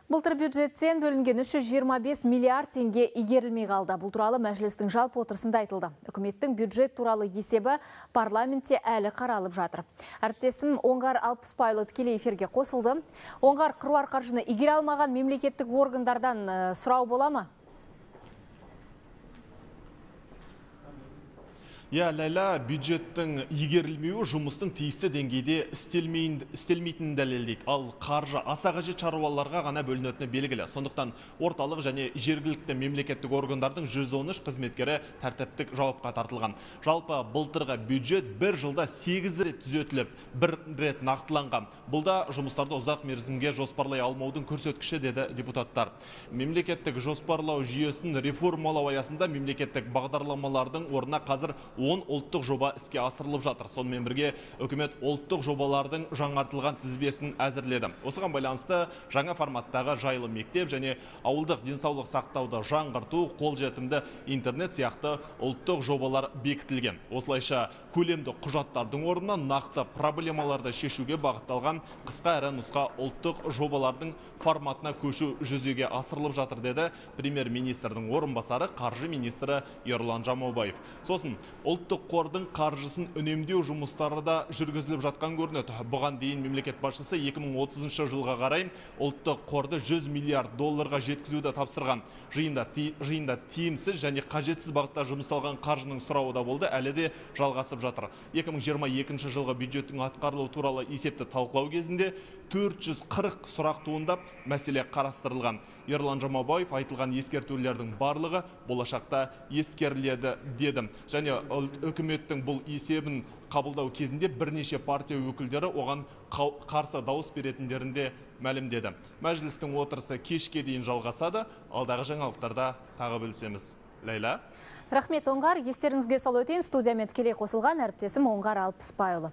Былтыр бюджеттен бөлінген 325 миллиард теңге игерілмей қалды. Бұл туралы мәжілістің жалпы отырысында айтылды. Үкіметтің бюджет туралы есебі парламентте әлі қаралып жатыр. Әріптесім Оңғар Алпысбайұлы тікелей эфирге қосылды. Оңғар, қыруар қаржыны игере алмаған мемлекеттік органдардан сұрау бола ма? Ләйлә, бюджеттің игерілмеуі жұмыстың тиісті деңгейде істелмейтінін дәлелдейді. Ал қаржы аса қажет шаруаларға ғана бөлінетіні белгілі. Сондықтан орталық және жергілікті мемлекеттік органдардың 113 қызметкері тәртіптік жауапқа тартылған. Жалпы былтырғы бюджет бір жылда 8 рет түзетіліп, бір рет нақтыланған. Бұл да жұмыстарды ұзақ мерзімге жоспарлай алмаудың көрсеткіші, деді депутаттар. Мемлекеттік жоспарлау жүйесін реформалау аясында мемлекеттік бағдарламалардың орнына қазір 10 ұлттық жоба іске асырылып жатыр. Сонымен бірге үкімет ұлттық жобалардың жаңартылған тізбесін әзірледі. Осыған байланысты жаңа форматтағы жайлы мектеп және ауылдық денсаулық сақтауды жаңғырту, қолжетімді интернет сияқты ұлттық жобалар бекітілген. Осылайша көлемді құжаттардың орнына нақты проблемаларды шешуге бағытталған қысқа әрі нұсқа ұлттық жобалардың форматына көшу жүзеге асырылып жатыр, деді премьер-министрдің орынбасары қаржы министрі Ерлан Жамаубаев. Сосын ұлттық қордың қаржысын үнемдеу жұмыстары да жүргізіліп жатқан көрінеді. Бұған дейін мемлекет басшысы 2030 жылға қарай ұлттық қорды 100 миллиард долларға жеткізуді тапсырған. Жиында тиімсіз және қажетсіз бағытта жұмсалған қаржының сұрауы да болды, әлі де жалғасып жатыр. 2022 жылғы бюджеттің атқарылуы туралы есепті талқылау кезінде 440 сұрақ туындап, мәселе қарастырылған. Ерлан Жамаубаев айтылған ескертулердің барлығы болашақта ескеріледі, деді. Және үкіметтің бұл есебін қабылдау кезінде бірнеше партия өкілдері оған қарсы дауыс беретіндерінде мәлімдеді. Мәжілістің отырысы кешке дейін жалғасады. Алдағы жаңалықтарда тағы бөлісеміз. Ләйла. Рахмет, Оңғар. Естеріңізге салып өтейін, студиямен тікелей қосылған әріптесім Оңғар Алпысбайұлы.